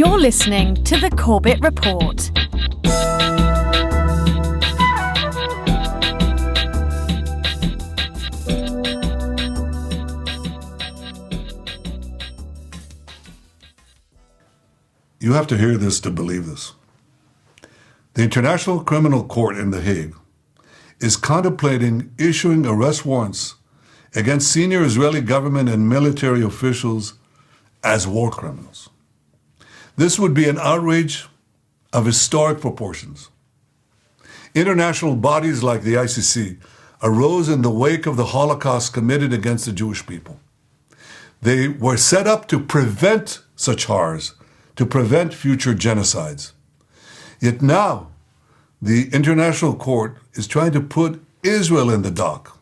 You're listening to the Corbett Report. You have to hear this to believe this. The International Criminal Court in The Hague is contemplating issuing arrest warrants against senior Israeli government and military officials as war criminals. This would be an outrage of historic proportions. International bodies like the ICC arose in the wake of the Holocaust committed against the Jewish people. They were set up to prevent such horrors, to prevent future genocides. Yet now, the International Court is trying to put Israel in the dock.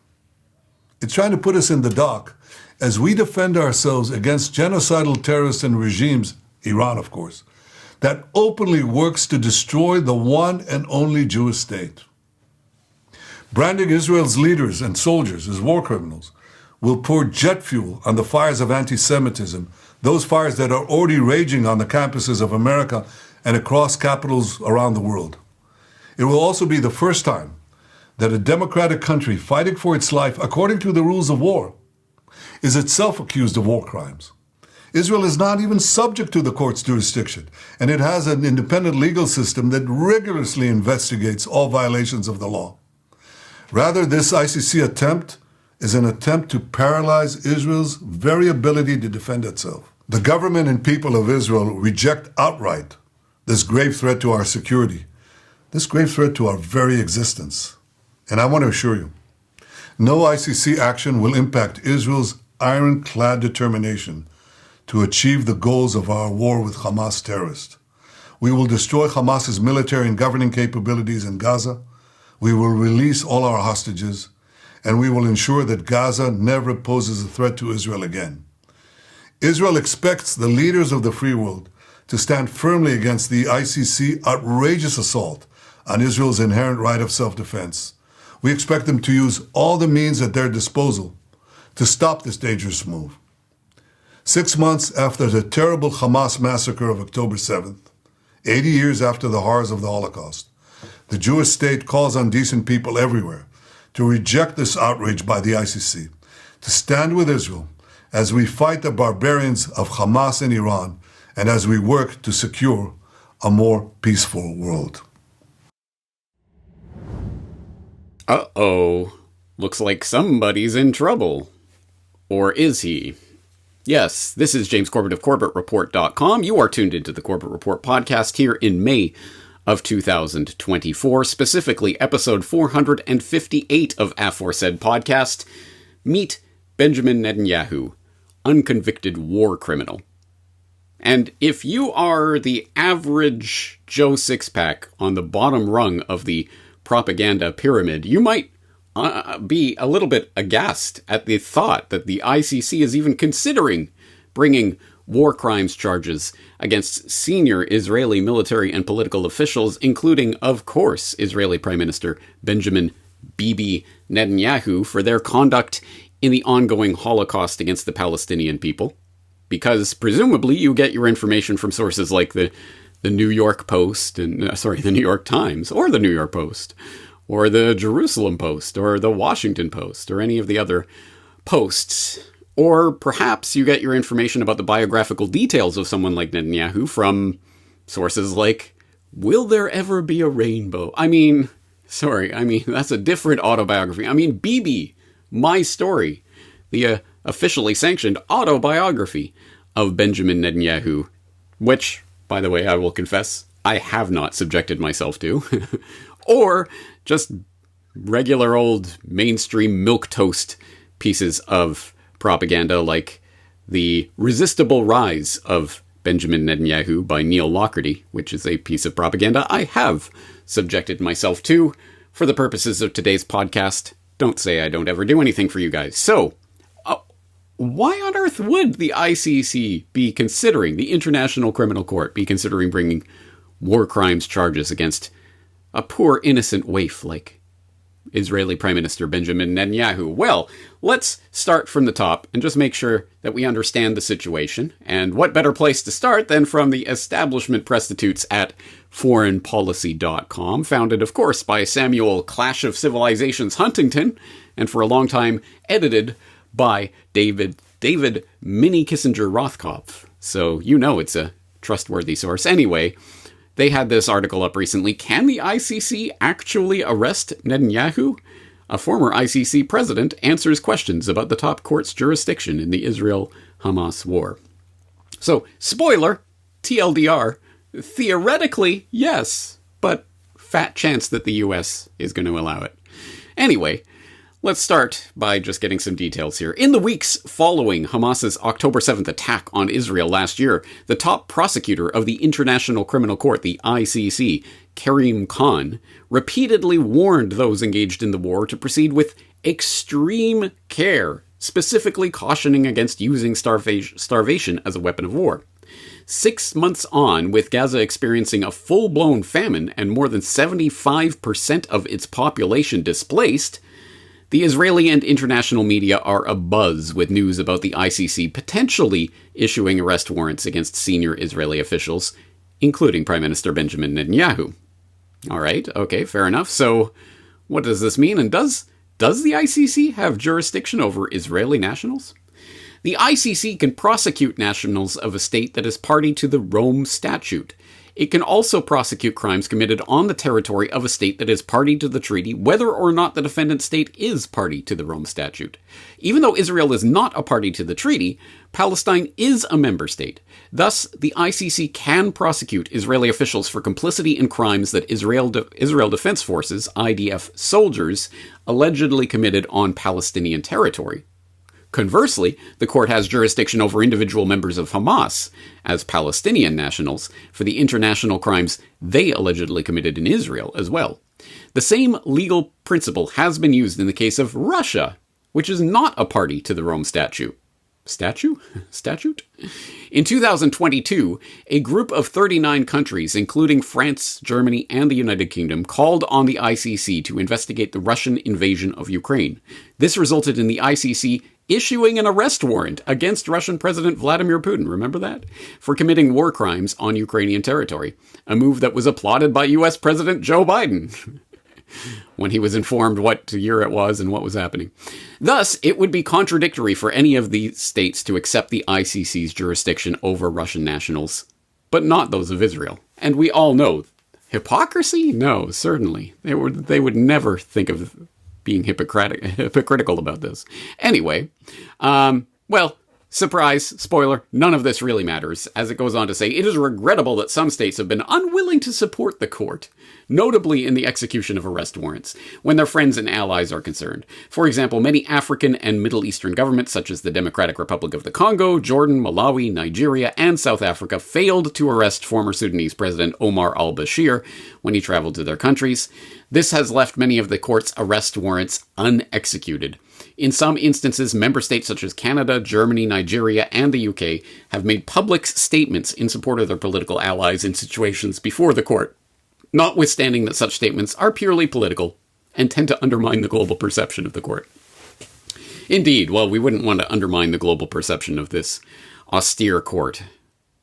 It's trying to put us in the dock as we defend ourselves against genocidal terrorists and regimes, Iran of course, that openly works to destroy the one and only Jewish state. Branding Israel's leaders and soldiers as war criminals will pour jet fuel on the fires of anti-Semitism, those fires that are already raging on the campuses of America and across capitals around the world. It will also be the first time that a democratic country fighting for its life according to the rules of war is itself accused of war crimes. Israel is not even subject to the court's jurisdiction, and it has an independent legal system that rigorously investigates all violations of the law. Rather, this ICC attempt is an attempt to paralyze Israel's very ability to defend itself. The government and people of Israel reject outright this grave threat to our security, this grave threat to our very existence. And I want to assure you, no ICC action will impact Israel's ironclad determination to achieve the goals of our war with Hamas terrorists. We will destroy Hamas's military and governing capabilities in Gaza. We will release all our hostages, and we will ensure that Gaza never poses a threat to Israel again. Israel expects the leaders of the free world to stand firmly against the ICC outrageous assault on Israel's inherent right of self-defense. We expect them to use all the means at their disposal to stop this dangerous move. 6 months after the terrible Hamas massacre of October 7th, 80 years after the horrors of the Holocaust, the Jewish state calls on decent people everywhere to reject this outrage by the ICC, to stand with Israel as we fight the barbarians of Hamas in Iran and as we work to secure a more peaceful world. Uh-oh. Looks like somebody's in trouble. Or is he? Yes, this is James Corbett of CorbettReport.com. You are tuned into the Corbett Report podcast here in May of 2024, specifically episode 458 of aforesaid podcast. Meet Benjamín Netanyahu, unconvicted war criminal. And if you are the average Joe Sixpack on the bottom rung of the propaganda pyramid, you might be a little bit aghast at the thought that the ICC is even considering bringing war crimes charges against senior Israeli military and political officials, including, of course, Israeli Prime Minister Benjamin Bibi Netanyahu for their conduct in the ongoing Holocaust against the Palestinian people. Because presumably you get your information from sources like the New York Post, the New York Times, or the New York Post, or the Jerusalem Post, or the Washington Post, or any of the other posts. Or perhaps you get your information about the biographical details of someone like Netanyahu from sources like, Will There Ever Be a Rainbow? That's a different autobiography. Bibi, My Story, the officially sanctioned autobiography of Benjamin Netanyahu, which, by the way, I will confess, I have not subjected myself to. Or just regular old mainstream milquetoast pieces of propaganda like The Resistible Rise of Benjamin Netanyahu by Neil Lockerty, which is a piece of propaganda I have subjected myself to for the purposes of today's podcast. Don't say I don't ever do anything for you guys. So, why on earth would the ICC be considering, the International Criminal Court, be considering bringing war crimes charges against a poor innocent waif like Israeli Prime Minister Benjamín Netanyahu? Well, let's start from the top and just make sure that we understand the situation. And what better place to start than from the establishment prostitutes at foreignpolicy.com, founded, of course, by Samuel Clash of Civilizations Huntington, and for a long time edited by David Mini Kissinger Rothkopf. So you know it's a trustworthy source. Anyway, they had this article up recently. Can the ICC actually arrest Netanyahu? A former ICC president answers questions about the top court's jurisdiction in the Israel-Hamas war. So, spoiler, TLDR, theoretically, yes, but fat chance that the US is going to allow it. Anyway, let's start by just getting some details here. In the weeks following Hamas's October 7th attack on Israel last year, the top prosecutor of the International Criminal Court, the ICC, Karim Khan, repeatedly warned those engaged in the war to proceed with extreme care, specifically cautioning against using starvation as a weapon of war. 6 months on, with Gaza experiencing a full-blown famine and more than 75% of its population displaced, the Israeli and international media are abuzz with news about the ICC potentially issuing arrest warrants against senior Israeli officials, including Prime Minister Benjamin Netanyahu. All right, okay, fair enough. So, what does this mean? And does the ICC have jurisdiction over Israeli nationals? The ICC can prosecute nationals of a state that is party to the Rome Statute. It can also prosecute crimes committed on the territory of a state that is party to the treaty, whether or not the defendant state is party to the Rome Statute. Even though Israel is not a party to the treaty, Palestine is a member state. Thus, the ICC can prosecute Israeli officials for complicity in crimes that Israel Defense Forces, IDF soldiers, allegedly committed on Palestinian territory. Conversely, the court has jurisdiction over individual members of Hamas, as Palestinian nationals, for the international crimes they allegedly committed in Israel as well. The same legal principle has been used in the case of Russia, which is not a party to the Rome Statute. Statute? In 2022, a group of 39 countries, including France, Germany, and the United Kingdom, called on the ICC to investigate the Russian invasion of Ukraine. This resulted in the ICC issuing an arrest warrant against Russian President Vladimir Putin, remember that? For committing war crimes on Ukrainian territory, a move that was applauded by US President Joe Biden when he was informed what year it was and what was happening. Thus, it would be contradictory for any of these states to accept the ICC's jurisdiction over Russian nationals, but not those of Israel. And we all know, hypocrisy? No, certainly. They would never think of being hypocritical about this. Anyway, well, surprise, spoiler, none of this really matters. As it goes on to say, it is regrettable that some states have been unwilling to support the court, notably in the execution of arrest warrants, when their friends and allies are concerned. For example, many African and Middle Eastern governments, such as the Democratic Republic of the Congo, Jordan, Malawi, Nigeria, and South Africa, failed to arrest former Sudanese President Omar al-Bashir when he traveled to their countries. This has left many of the court's arrest warrants unexecuted. In some instances, member states such as Canada, Germany, Nigeria, and the UK have made public statements in support of their political allies in situations before the court, notwithstanding that such statements are purely political and tend to undermine the global perception of the court. Indeed, well, we wouldn't want to undermine the global perception of this austere court,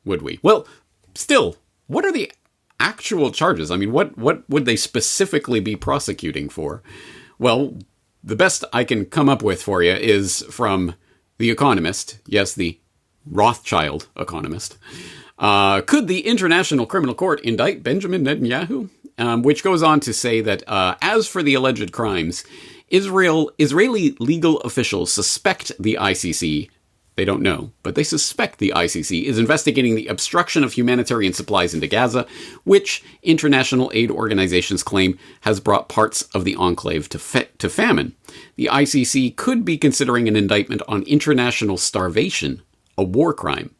would we? Well, still, what are the actual charges? I mean, what would they specifically be prosecuting for? Well, the best I can come up with for you is from The Economist. Yes, the Rothschild Economist. Could the International Criminal Court indict Benjamin Netanyahu? Which goes on to say that as for the alleged crimes, Israeli legal officials suspect the ICC, they don't know, but they suspect the ICC is investigating the obstruction of humanitarian supplies into Gaza, which international aid organizations claim has brought parts of the enclave to famine. The ICC could be considering an indictment on international starvation, a war crime.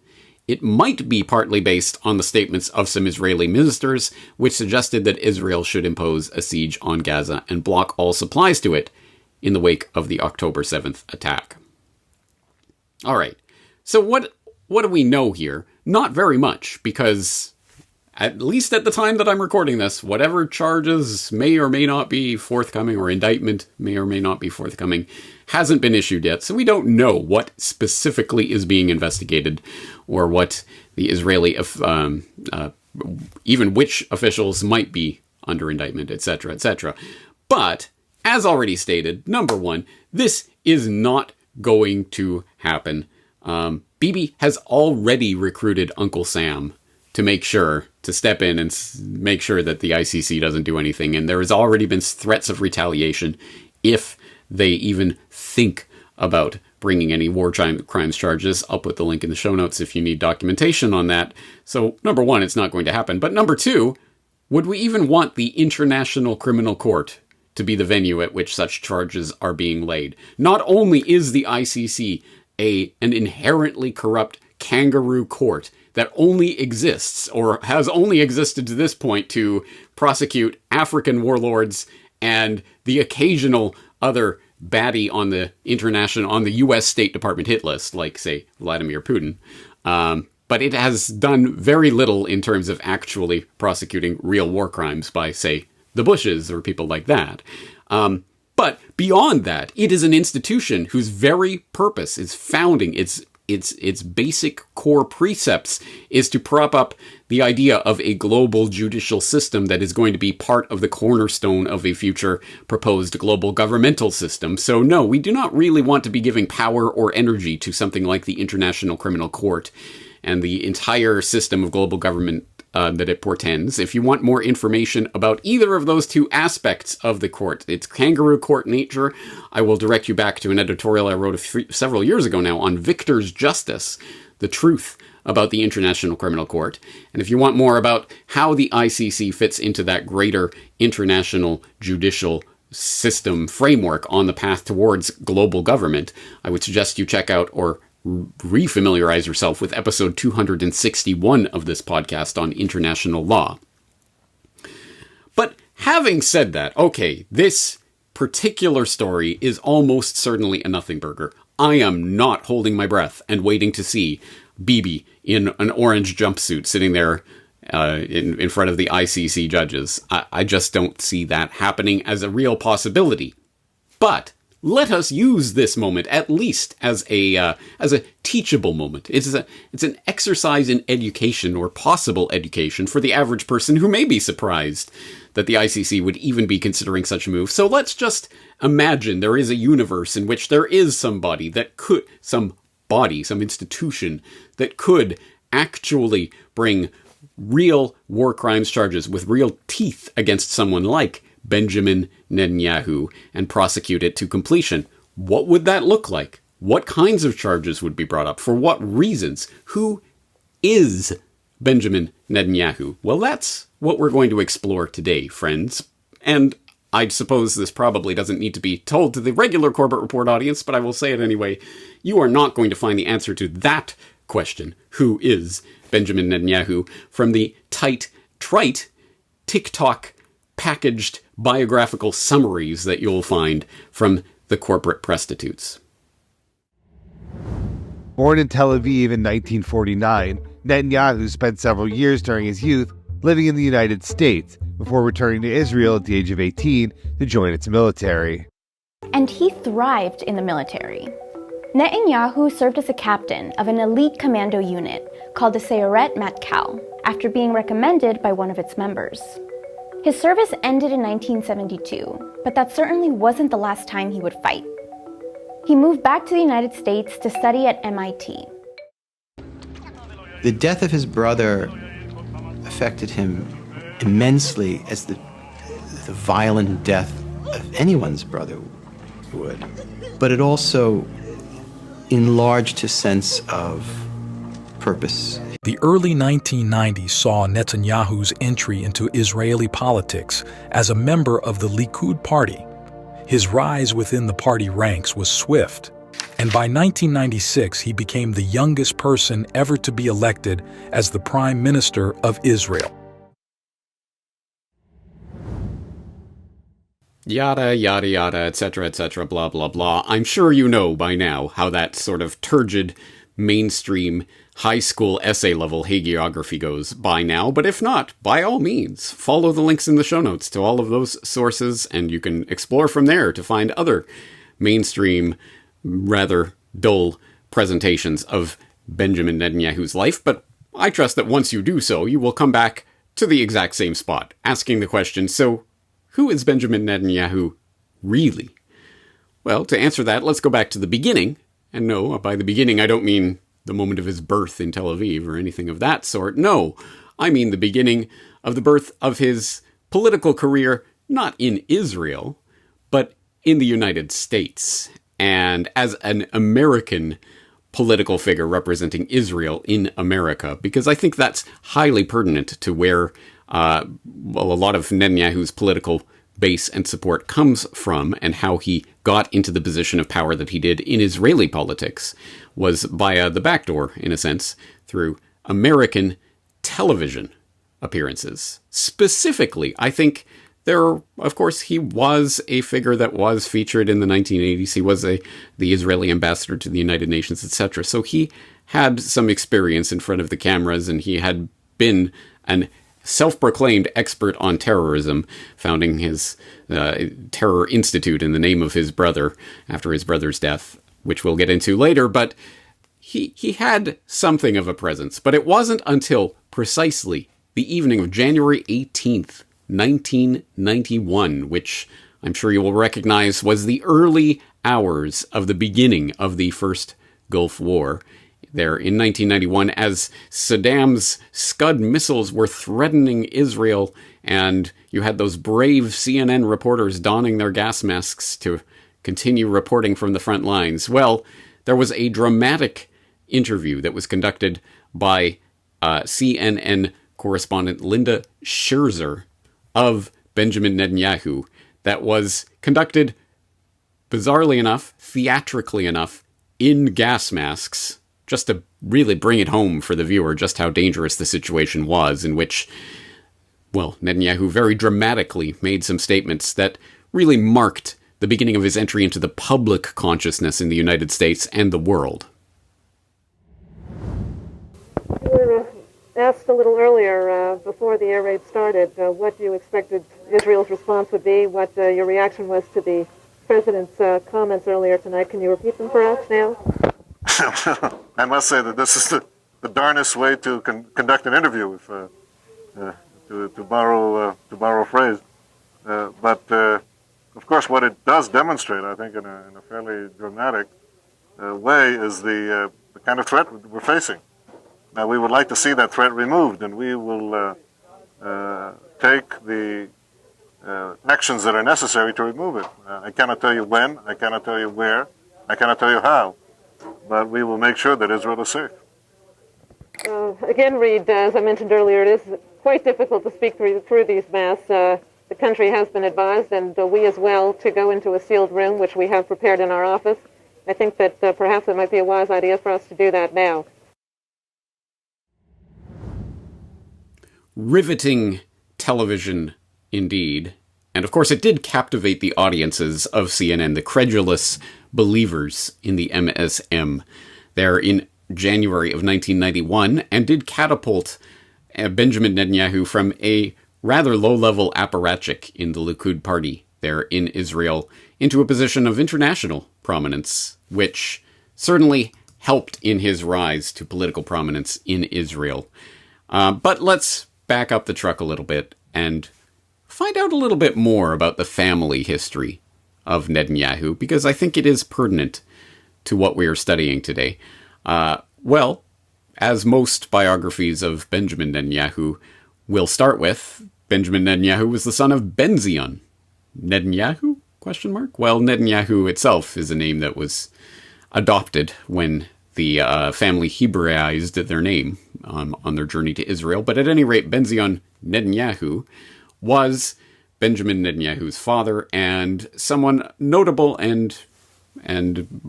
It might be partly based on the statements of some Israeli ministers, which suggested that Israel should impose a siege on Gaza and block all supplies to it in the wake of the October 7th attack. All right, so what do we know here? Not very much, because at least at the time that I'm recording this, whatever charges may or may not be forthcoming, or indictment may or may not be forthcoming, hasn't been issued yet. So we don't know what specifically is being investigated, or what the Israeli, even which officials might be under indictment, etc., etc. But, as already stated, number one, this is not going to happen. Bibi has already recruited Uncle Sam to step in and make sure that the ICC doesn't do anything. And there has already been threats of retaliation if they even think about bringing any war crimes charges. I'll put the link in the show notes if you need documentation on that. So, number one, it's not going to happen. But number two, would we even want the International Criminal Court to be the venue at which such charges are being laid? Not only is the ICC an inherently corrupt kangaroo court that only exists, or has only existed to this point, to prosecute African warlords and the occasional other baddie on the U.S. State Department hit list, like, say, Vladimir Putin. But it has done very little in terms of actually prosecuting real war crimes by, say, the Bushes or people like that. But beyond that, it is an institution whose very purpose is founding, its basic core precepts is to prop up the idea of a global judicial system that is going to be part of the cornerstone of a future proposed global governmental system. So no, we do not really want to be giving power or energy to something like the International Criminal Court and the entire system of global government that it portends. If you want more information about either of those two aspects of the court, its kangaroo court nature, I will direct you back to an editorial I wrote several years ago now on Victor's Justice, the truth about the International Criminal Court. And if you want more about how the ICC fits into that greater international judicial system framework on the path towards global government, I would suggest you check out or refamiliarize yourself with episode 261 of this podcast on international law. But having said that, okay, this particular story is almost certainly a nothing burger. I am not holding my breath and waiting to see Bibi in an orange jumpsuit sitting there in front of the ICC judges. I just don't see that happening as a real possibility. But let us use this moment at least as a teachable moment. It's an exercise in education, or possible education, for the average person who may be surprised that the ICC would even be considering such a move. So let's just imagine there is a universe in which there is some institution that could actually bring real war crimes charges with real teeth against someone like Benjamín Netanyahu and prosecute it to completion. What would that look like? What kinds of charges would be brought up? For what reasons? Who is Benjamín Netanyahu? Well, that's what we're going to explore today, friends. And I suppose this probably doesn't need to be told to the regular Corbett Report audience, but I will say it anyway. You are not going to find the answer to that question, who is Benjamín Netanyahu, from the trite TikTok packaged biographical summaries that you'll find from the corporate prostitutes. Born in Tel Aviv in 1949, Netanyahu spent several years during his youth living in the United States before returning to Israel at the age of 18 to join its military. And he thrived in the military. Netanyahu served as a captain of an elite commando unit called the Sayeret Matkal after being recommended by one of its members. His service ended in 1972, but that certainly wasn't the last time he would fight. He moved back to the United States to study at MIT. The death of his brother affected him immensely, as the violent death of anyone's brother would. But it also enlarged his sense of purpose. The early 1990s saw Netanyahu's entry into Israeli politics as a member of the Likud party. His rise within the party ranks was swift, and by 1996 he became the youngest person ever to be elected as the Prime Minister of Israel. Yada, yada, yada, etc., blah, blah, blah. I'm sure you know by now how that sort of turgid, mainstream, high school essay level hagiography goes by now, but if not, by all means, follow the links in the show notes to all of those sources, and you can explore from there to find other mainstream, rather dull presentations of Benjamin Netanyahu's life. But I trust that once you do so, you will come back to the exact same spot, asking the question, so who is Benjamin Netanyahu really? Well, to answer that, let's go back to the beginning. And no, by the beginning, I don't mean the moment of his birth in Tel Aviv or anything of that sort. No, I mean the beginning of the birth of his political career, not in Israel, but in the United States, and as an American political figure representing Israel in America, because I think that's highly pertinent to where a lot of Netanyahu's political base and support comes from, and how he got into the position of power that he did in Israeli politics was via the back door, in a sense, through American television appearances. Specifically, I think of course, he was a figure that was featured in the 1980s. He was the Israeli ambassador to the United Nations, etc. So he had some experience in front of the cameras, and he had been an self-proclaimed expert on terrorism, founding his Terror Institute in the name of his brother after his brother's death, which we'll get into later. But he had something of a presence. But it wasn't until precisely the evening of January 18th, 1991, which I'm sure you will recognize was the early hours of the beginning of the first Gulf War, there in 1991, as Saddam's Scud missiles were threatening Israel, and you had those brave CNN reporters donning their gas masks to continue reporting from the front lines. Well, there was a dramatic interview that was conducted by CNN correspondent Linda Scherzer of Benjamin Netanyahu that was conducted, bizarrely enough, theatrically enough, in gas masks, just to really bring it home for the viewer just how dangerous the situation was, in which, well, Netanyahu very dramatically made some statements that really marked the beginning of his entry into the public consciousness in the United States and the world. You were asked a little earlier, before the air raid started, what you expected Israel's response would be, what your reaction was to the President's comments earlier tonight. Can you repeat them for us now? I must say that this is the darnest way to conduct an interview, if, to borrow a phrase. But of course, what it does demonstrate, I think, in a fairly dramatic way, is the kind of threat we're facing. Now, we would like to see that threat removed, and we will take the actions that are necessary to remove it. I cannot tell you when, I cannot tell you where, I cannot tell you how, but we will make sure that Israel is safe. Again, Reed, as I mentioned earlier, it is quite difficult to speak through these masks. The country has been advised, and we as well, to go into a sealed room, which we have prepared in our office. I think that perhaps it might be a wise idea for us to do that now. Riveting television, indeed. And of course, it did captivate the audiences of CNN, the credulous believers in the MSM, there in January of 1991, and did catapult Benjamin Netanyahu from a rather low-level apparatchik in the Likud party there in Israel into a position of international prominence, which certainly helped in his rise to political prominence in Israel. But let's back up the truck a little bit and find out a little bit more about the family history of Netanyahu, because I think it is pertinent to what we are studying today. Well, as most biographies of Benjamin Netanyahu will start with, Benjamin Netanyahu was the son of Benzion. Netanyahu? Question mark? Well, Netanyahu itself is a name that was adopted when the family Hebraized their name on their journey to Israel. But at any rate, Benzion Netanyahu was Benjamin Netanyahu's father, and someone notable and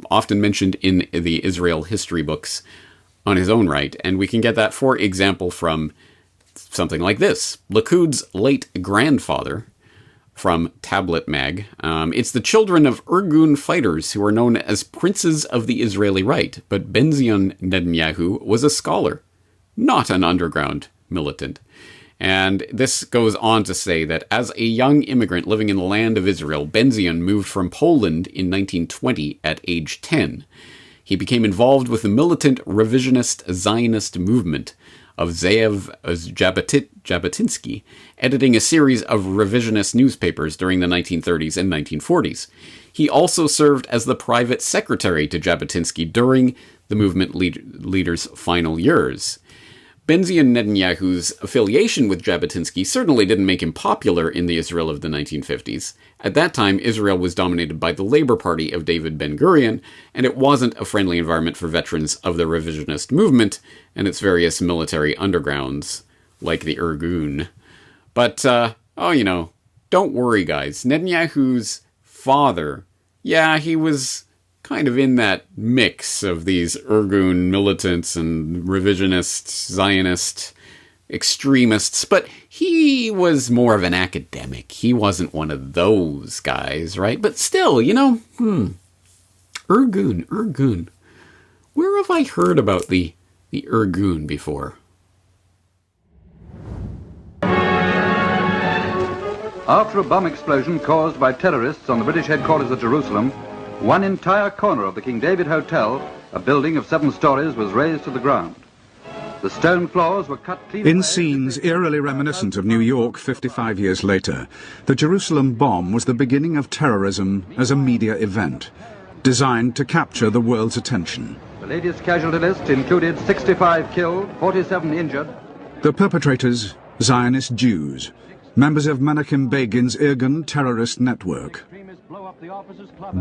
often mentioned in the Israel history books on his own right. And we can get that, for example, from something like this. Likud's late grandfather from Tablet Mag. It's the children of Irgun fighters who are known as princes of the Israeli right, but Benjamín Netanyahu was a scholar, not an underground militant. And this goes on to say that as a young immigrant living in the land of Israel, Benzion moved from Poland in 1920 at age 10. He became involved with the militant revisionist Zionist movement of Zeev Jabotinsky, editing a series of revisionist newspapers during the 1930s and 1940s. He also served as the private secretary to Jabotinsky during the movement leader's final years. Benjamín Netanyahu's affiliation with Jabotinsky certainly didn't make him popular in the Israel of the 1950s. At that time, Israel was dominated by the Labour Party of David Ben-Gurion, and it wasn't a friendly environment for veterans of the revisionist movement and its various military undergrounds, like the Irgun. But, don't worry, guys. Netanyahu's father, he was kind of in that mix of these Irgun militants and revisionist Zionist extremists, but he was more of an academic. He wasn't one of those guys, right? But still, Irgun. Where have I heard about the Irgun before? After a bomb explosion caused by terrorists on the British headquarters at Jerusalem, one entire corner of the King David Hotel, a building of 7 stories, was razed to the ground. The stone floors were cut clean. In scenes eerily reminiscent of New York 55 years later, the Jerusalem bomb was the beginning of terrorism as a media event, designed to capture the world's attention. The latest casualty list included 65 killed, 47 injured. The perpetrators, Zionist Jews, members of Menachem Begin's Irgun terrorist network.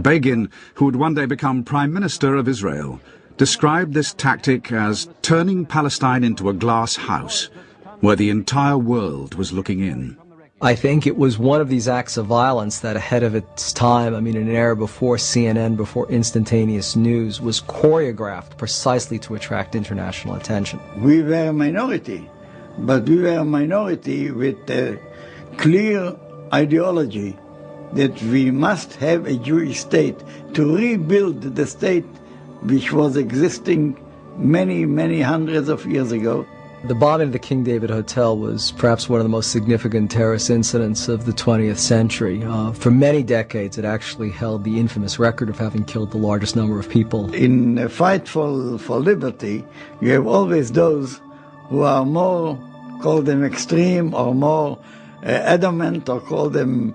Begin, who would one day become Prime Minister of Israel, described this tactic as turning Palestine into a glass house, where the entire world was looking in. I think it was one of these acts of violence that ahead of its time, in an era before CNN, before instantaneous news, was choreographed precisely to attract international attention. We were a minority, but we were a minority with a clear ideology that we must have a Jewish state to rebuild the state which was existing many, many hundreds of years ago. The bombing of the King David Hotel was perhaps one of the most significant terrorist incidents of the 20th century. For many decades, it actually held the infamous record of having killed the largest number of people. In a fight for liberty, you have always those who are more, call them extreme, or more adamant, or call them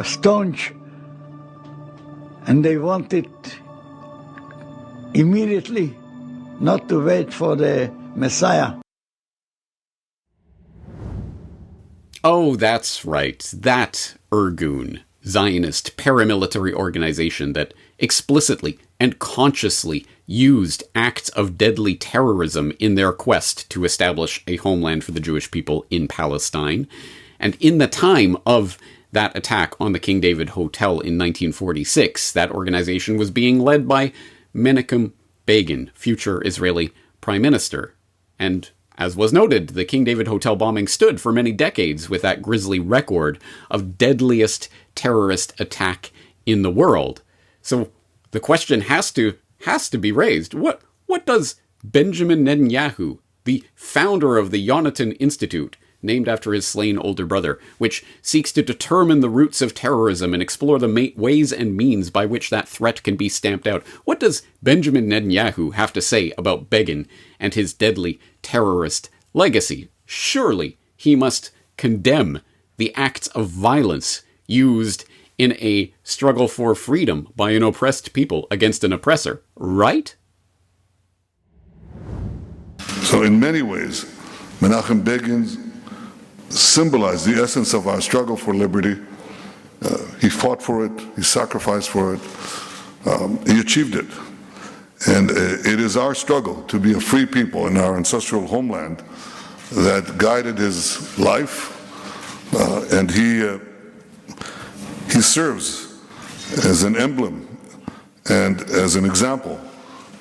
staunch, and they want it immediately, not to wait for the Messiah. Oh, that's right. That Irgun, Zionist paramilitary organization that explicitly and consciously used acts of deadly terrorism in their quest to establish a homeland for the Jewish people in Palestine. And in the time of that attack on the King David Hotel in 1946, that organization was being led by Menachem Begin, future Israeli Prime Minister. And as was noted, the King David Hotel bombing stood for many decades with that grisly record of deadliest terrorist attack in the world. So the question has to be raised. What does Benjamín Netanyahu, the founder of the Yonatan Institute, named after his slain older brother, which seeks to determine the roots of terrorism and explore the ways and means by which that threat can be stamped out. What does Benjamín Netanyahu have to say about Begin and his deadly terrorist legacy? Surely he must condemn the acts of violence used in a struggle for freedom by an oppressed people against an oppressor, right? So in many ways, Menachem Begin symbolized the essence of our struggle for liberty. He fought for it, he sacrificed for it, he achieved it. And it is our struggle to be a free people in our ancestral homeland that guided his life, and he serves as an emblem and as an example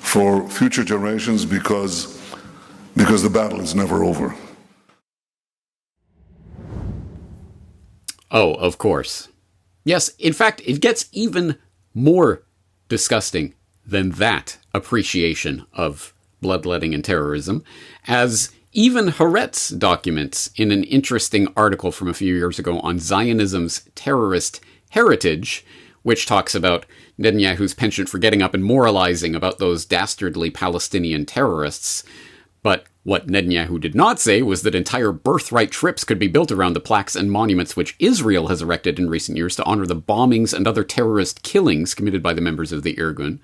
for future generations because the battle is never over. Oh, of course. Yes, in fact, it gets even more disgusting than that appreciation of bloodletting and terrorism, as even Haaretz documents in an interesting article from a few years ago on Zionism's terrorist heritage, which talks about Netanyahu's penchant for getting up and moralizing about those dastardly Palestinian terrorists. But what Netanyahu did not say was that entire birthright trips could be built around the plaques and monuments which Israel has erected in recent years to honor the bombings and other terrorist killings committed by the members of the Irgun.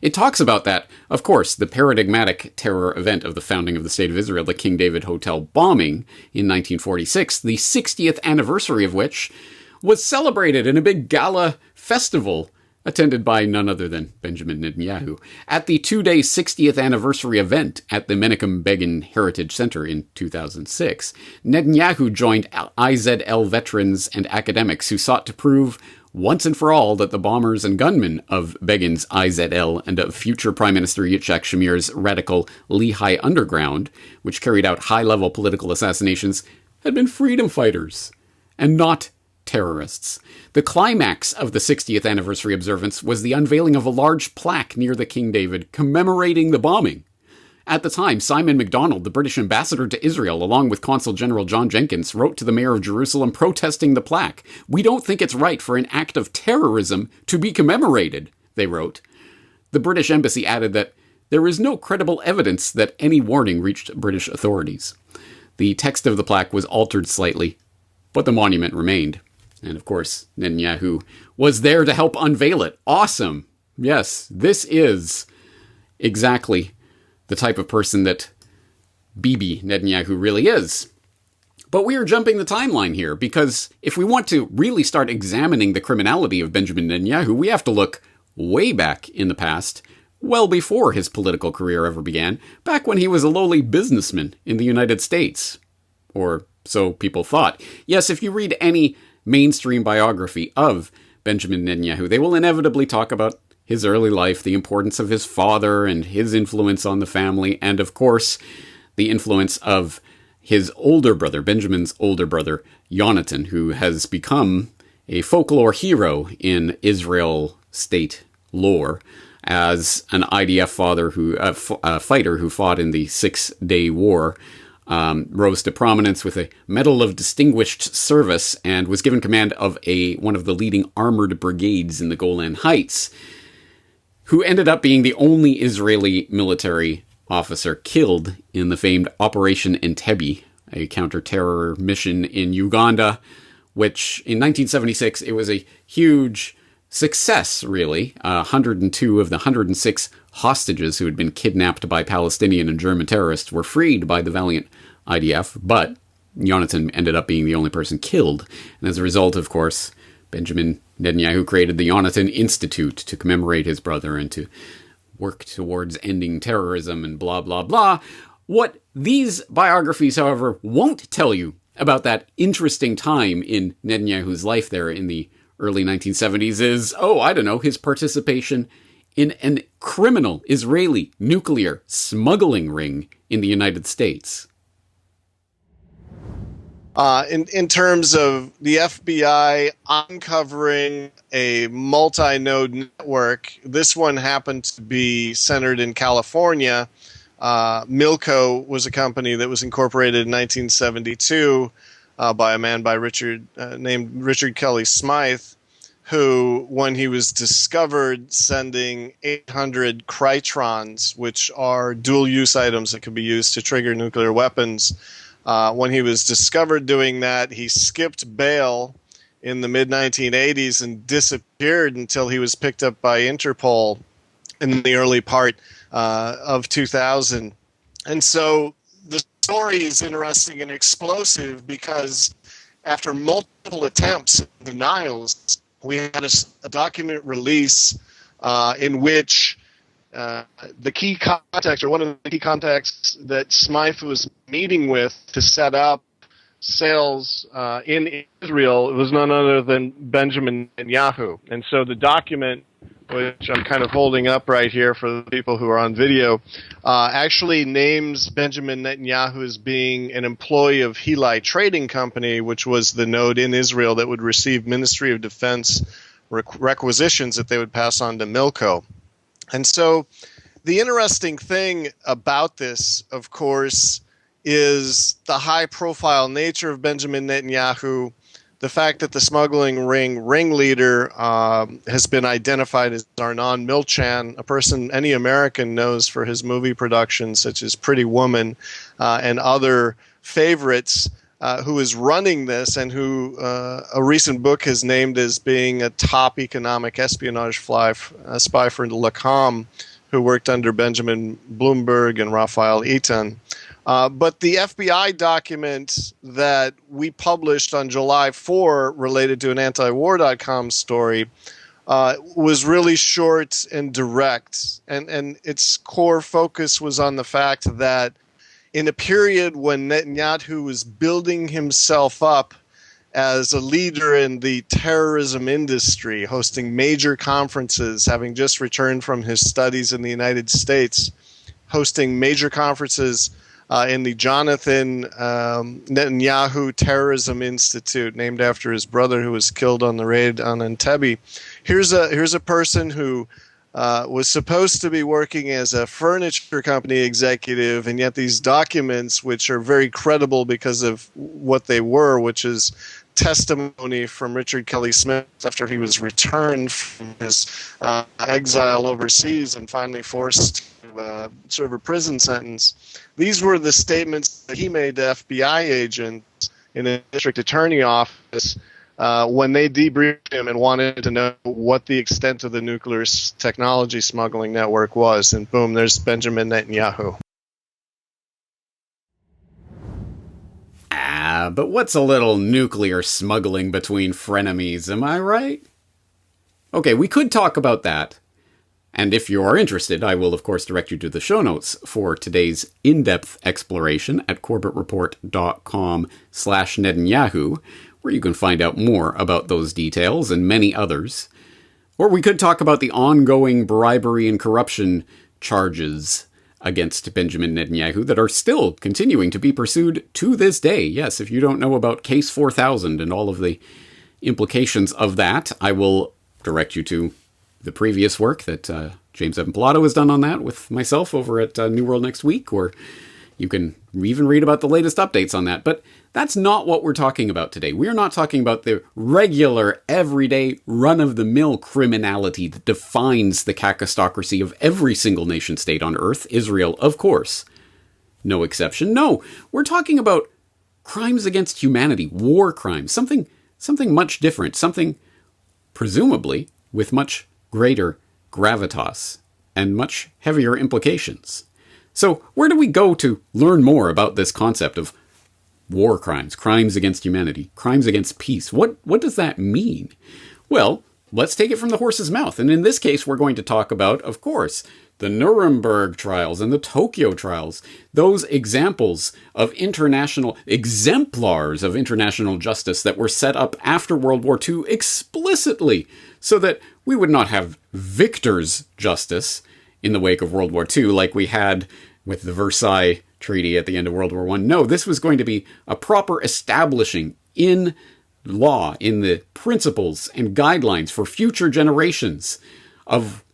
It talks about that, of course, the paradigmatic terror event of the founding of the State of Israel, the King David Hotel bombing in 1946, the 60th anniversary of which was celebrated in a big gala festival attended by none other than Benjamin Netanyahu. At the two-day 60th anniversary event at the Menachem Begin Heritage Center in 2006, Netanyahu joined IZL veterans and academics who sought to prove once and for all that the bombers and gunmen of Begin's IZL and of future Prime Minister Yitzhak Shamir's radical Lehigh Underground, which carried out high-level political assassinations, had been freedom fighters and not terrorists. The climax of the 60th anniversary observance was the unveiling of a large plaque near the King David commemorating the bombing. At the time, Simon MacDonald, the British ambassador to Israel, along with Consul General John Jenkins, wrote to the mayor of Jerusalem protesting the plaque. "We don't think it's right for an act of terrorism to be commemorated," they wrote. The British embassy added that there is no credible evidence that any warning reached British authorities. The text of the plaque was altered slightly, but the monument remained. And of course, Netanyahu was there to help unveil it. Awesome! Yes, this is exactly the type of person that Bibi Netanyahu really is. But we are jumping the timeline here, because if we want to really start examining the criminality of Benjamin Netanyahu, we have to look way back in the past, well before his political career ever began, back when he was a lowly businessman in the United States. Or so people thought. Yes, if you read any mainstream biography of Benjamin Netanyahu, they will inevitably talk about his early life, the importance of his father and his influence on the family, and of course, the influence of his older brother, Benjamin's older brother, Yonatan, who has become a folklore hero in Israel state lore as an IDF fighter who fought in the Six-Day War, rose to prominence with a Medal of Distinguished Service and was given command of one of the leading armored brigades in the Golan Heights, who ended up being the only Israeli military officer killed in the famed Operation Entebbe, a counter-terror mission in Uganda, which in 1976, it was a huge success, really. 102 of the 106 hostages who had been kidnapped by Palestinian and German terrorists were freed by the valiant IDF, but Yonatan ended up being the only person killed. And as a result, of course, Benjamin Netanyahu created the Yonatan Institute to commemorate his brother and to work towards ending terrorism and blah, blah, blah. What these biographies, however, won't tell you about that interesting time in Netanyahu's life there in the early 1970s is, his participation in a criminal Israeli nuclear smuggling ring in the United States. In terms of the FBI uncovering a multi-node network, this one happened to be centered in California. Milco was a company that was incorporated in 1972 by a man named Richard Kelly Smythe, who, when he was discovered sending 800 Krytrons, which are dual-use items that could be used to trigger nuclear weapons, when he was discovered doing that, he skipped bail in the mid-1980s and disappeared until he was picked up by Interpol in the early part of 2000. And so the story is interesting and explosive because after multiple attempts and denials, we had a document release in which the key contact, or one of the key contacts that Smythe was meeting with to set up sales in Israel, was none other than Benjamin Netanyahu. And so the document which I'm kind of holding up right here for the people who are on video, actually names Benjamin Netanyahu as being an employee of Heli Trading Company, which was the node in Israel that would receive Ministry of Defense requisitions that they would pass on to Milco. And so the interesting thing about this, of course, is the high-profile nature of Benjamin Netanyahu, the fact that the smuggling ringleader has been identified as Arnon Milchan, a person any American knows for his movie productions such as Pretty Woman and other favorites, who is running this and who a recent book has named as being a top economic espionage spy for Lacom, who worked under Benjamin Bloomberg and Raphael Eitan. But the FBI document that we published on July 4 related to an antiwar.com story was really short and direct. And its core focus was on the fact that in a period when Netanyahu was building himself up as a leader in the terrorism industry, hosting major conferences, having just returned from his studies in the United States, hosting major conferences in the Jonathan Netanyahu Terrorism Institute, named after his brother who was killed on the raid on Entebbe. Here's a person who was supposed to be working as a furniture company executive, and yet these documents, which are very credible because of what they were, which is testimony from Richard Kelly Smith after he was returned from his exile overseas and finally forced to serve a prison sentence. These were the statements that he made to FBI agents in the district attorney office when they debriefed him and wanted to know what the extent of the nuclear technology smuggling network was. And boom, there's Benjamin Netanyahu. But what's a little nuclear smuggling between frenemies, am I right? Okay, we could talk about that. And if you are interested, I will, of course, direct you to the show notes for today's in-depth exploration at corbettreport.com/Netanyahu, where you can find out more about those details and many others. Or we could talk about the ongoing bribery and corruption charges against Benjamin Netanyahu that are still continuing to be pursued to this day. Yes, if you don't know about Case 4000 and all of the implications of that, I will direct you to the previous work that James Evan Pilato has done on that with myself over at New World Next Week, or you can even read about the latest updates on that. But that's not what we're talking about today. We're not talking about the regular, everyday, run-of-the-mill criminality that defines the kakistocracy of every single nation-state on Earth, Israel, of course. No exception. No, we're talking about crimes against humanity, war crimes, something much different, something presumably with much greater gravitas and much heavier implications. So where do we go to learn more about this concept of war crimes, crimes against humanity, crimes against peace? What does that mean? Well, let's take it from the horse's mouth. And in this case, we're going to talk about, of course, the Nuremberg trials and the Tokyo trials, those examples of exemplars of international justice that were set up after World War II explicitly so that we would not have victors' justice in the wake of World War II like we had with the Versailles Treaty at the end of World War I. No, this was going to be a proper establishing in law, in the principles and guidelines for future generations of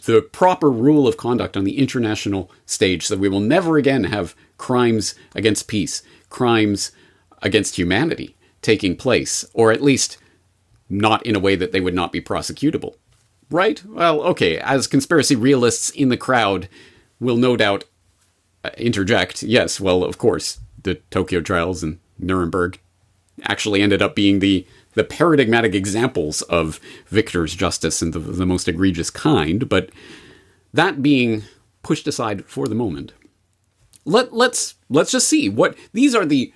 the proper rule of conduct on the international stage, so we will never again have crimes against peace, crimes against humanity taking place, or at least not in a way that they would not be prosecutable. Right? Well, okay, as conspiracy realists in the crowd will no doubt interject, yes, well, of course, the Tokyo trials and Nuremberg actually ended up being the paradigmatic examples of victor's justice and the most egregious kind, but that being pushed aside for the moment, let's just see what these are the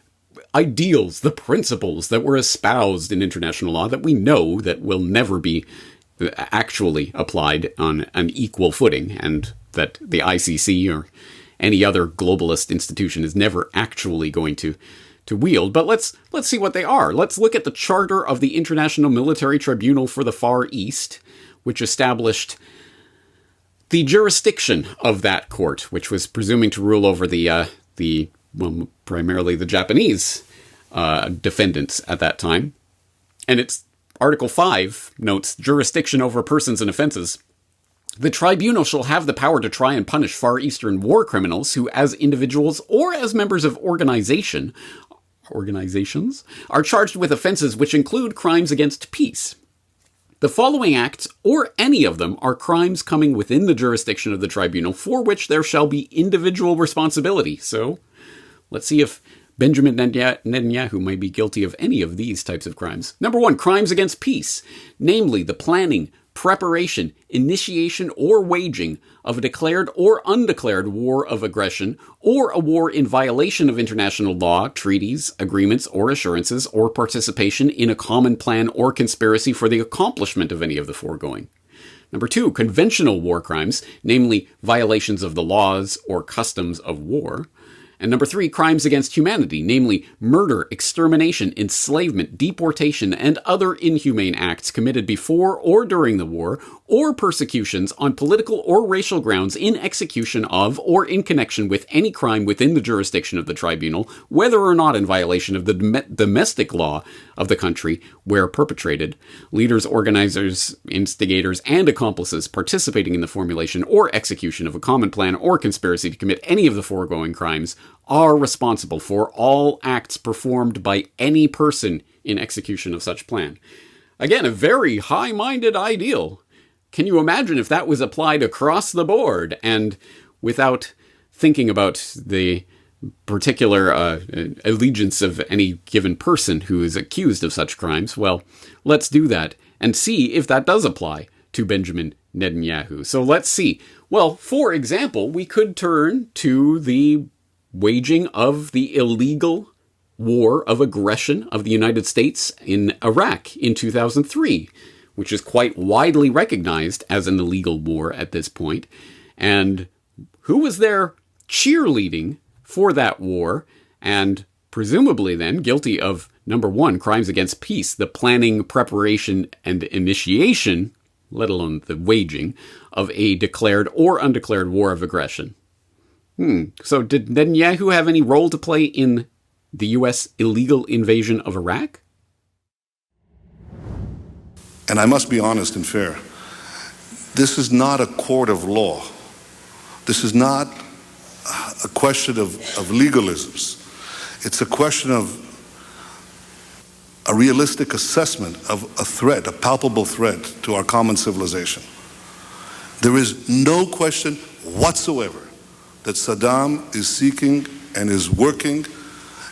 ideals, the principles that were espoused in international law that we know that will never be actually applied on an equal footing, and that the ICC or any other globalist institution is never actually going to wield. But let's see what they are. Let's look at the Charter of the International Military Tribunal for the Far East, which established the jurisdiction of that court, which was presuming to rule over primarily the Japanese defendants at that time. And it's Article 5 notes jurisdiction over persons and offenses. The tribunal shall have the power to try and punish Far Eastern war criminals who, as individuals or as members of organizations, are charged with offenses which include crimes against peace. The following acts, or any of them, are crimes coming within the jurisdiction of the tribunal for which there shall be individual responsibility. So, let's see if Benjamin Netanyahu might be guilty of any of these types of crimes. Number 1, crimes against peace, namely the planning, preparation, initiation, or waging of a declared or undeclared war of aggression, or a war in violation of international law, treaties, agreements, or assurances, or participation in a common plan or conspiracy for the accomplishment of any of the foregoing. Number 2, conventional war crimes, namely violations of the laws or customs of war. And number 3, crimes against humanity, namely murder, extermination, enslavement, deportation, and other inhumane acts committed before or during the war, or persecutions on political or racial grounds in execution of or in connection with any crime within the jurisdiction of the tribunal, whether or not in violation of the domestic law of the country where perpetrated. Leaders, organizers, instigators, and accomplices participating in the formulation or execution of a common plan or conspiracy to commit any of the foregoing crimes are responsible for all acts performed by any person in execution of such plan. Again, a very high-minded ideal. Can you imagine if that was applied across the board and without thinking about the particular allegiance of any given person who is accused of such crimes? Well, let's do that and see if that does apply to Benjamin Netanyahu. So let's see. Well, for example, we could turn to the waging of the illegal war of aggression of the United States in Iraq in 2003, which is quite widely recognized as an illegal war at this point. And who was there cheerleading for that war and presumably then guilty of, number 1, crimes against peace, the planning, preparation, and initiation, let alone the waging, of a declared or undeclared war of aggression? So did Netanyahu have any role to play in the U.S. illegal invasion of Iraq? And I must be honest and fair. This is not a court of law. This is not a question of legalisms. It's a question of a realistic assessment of a threat, a palpable threat to our common civilization. There is no question whatsoever that Saddam is seeking and is working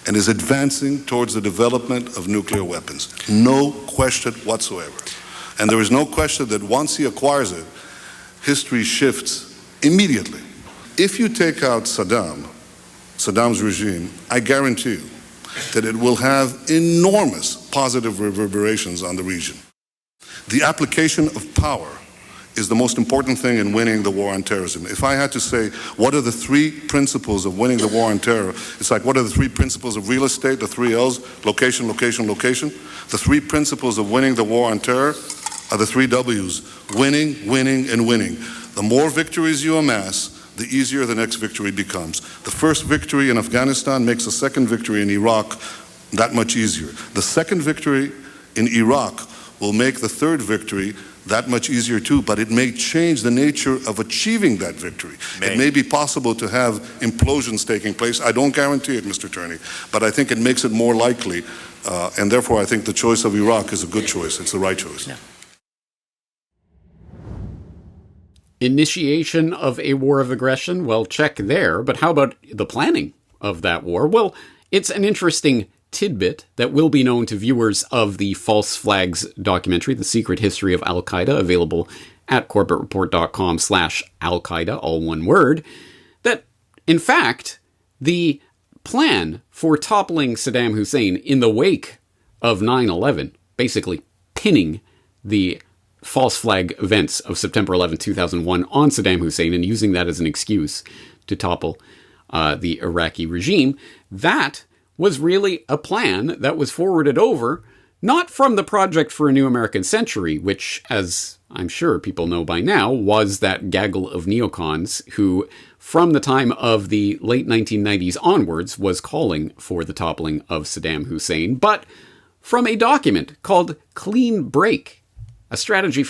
and is advancing towards the development of nuclear weapons. No question whatsoever. And there is no question that once he acquires it, history shifts immediately. If you take out Saddam's regime, I guarantee you that it will have enormous positive reverberations on the region. The application of power is the most important thing in winning the war on terrorism. If I had to say, what are the 3 principles of winning the war on terror? It's like, what are the 3 principles of real estate, the 3 L's, location, location, location? The 3 principles of winning the war on terror are the 3 W's, winning, winning, and winning. The more victories you amass, the easier the next victory becomes. The first victory in Afghanistan makes the second victory in Iraq that much easier. The second victory in Iraq will make the third victory that much easier too, but it may change the nature of achieving that victory. It may be possible to have implosions taking place. I don't guarantee it, Mr. Turney, but I think it makes it more likely, and therefore I think the choice of Iraq is a good choice. It's the right choice. Yeah. Initiation of a war of aggression? Well, check there, but how about the planning of that war? Well, it's an interesting tidbit that will be known to viewers of the False Flags documentary, The Secret History of Al-Qaeda, available at corbettreport.com/Al-Qaeda, all one word, that, in fact, the plan for toppling Saddam Hussein in the wake of 9/11, basically pinning the false flag events of September 11, 2001 on Saddam Hussein and using that as an excuse to topple the Iraqi regime, that was really a plan that was forwarded over Not from the Project for a New American Century, which, as I'm sure people know by now, was that gaggle of neocons who, from the time of the late 1990s onwards, was calling for the toppling of Saddam Hussein, but from a document called Clean Break, a new strategy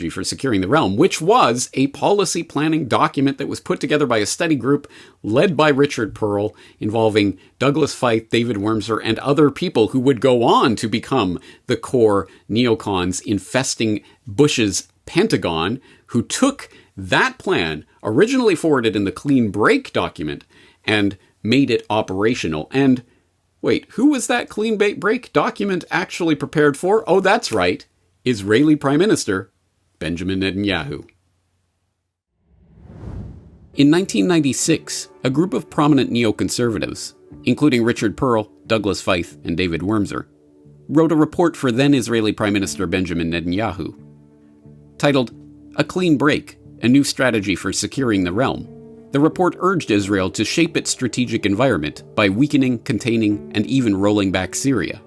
for securing the realm, which was a policy planning document that was put together by a study group led by Richard Pearl, involving Douglas Feith, David Wurmser, and other people who would go on to become the core neocons infesting Bush's Pentagon, who took that plan, originally forwarded in the Clean Break document, and made it operational. And wait, who was that Clean Break document actually prepared for? Oh, that's right. Israeli Prime Minister Benjamin Netanyahu. In 1996, a group of prominent neoconservatives, including Richard Pearl, Douglas Feith, and David Wurmser, wrote a report for then Israeli Prime Minister Benjamin Netanyahu, titled A Clean Break, a New Strategy for Securing the Realm. The report urged Israel to shape its strategic environment by weakening, containing, and even rolling back Syria.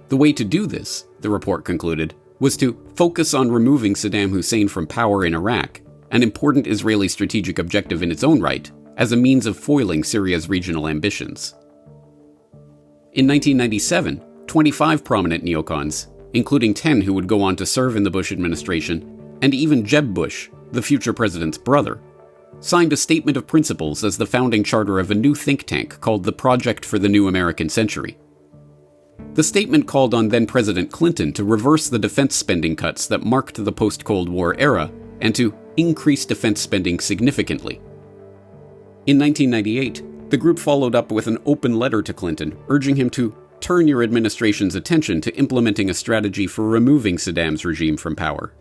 The way to do this, the report concluded, was to focus on removing Saddam Hussein from power in Iraq, an important Israeli strategic objective in its own right, as a means of foiling Syria's regional ambitions. In 1997, 25 prominent neocons, including 10 who would go on to serve in the Bush administration, and even Jeb Bush, the future president's brother, signed a statement of principles as the founding charter of a new think tank called the Project for the New American Century. The statement called on then-President Clinton to reverse the defense spending cuts that marked the post-Cold War era and to increase defense spending significantly. In 1998, the group followed up with an open letter to Clinton urging him to turn your administration's attention to implementing a strategy for removing Saddam's regime from power.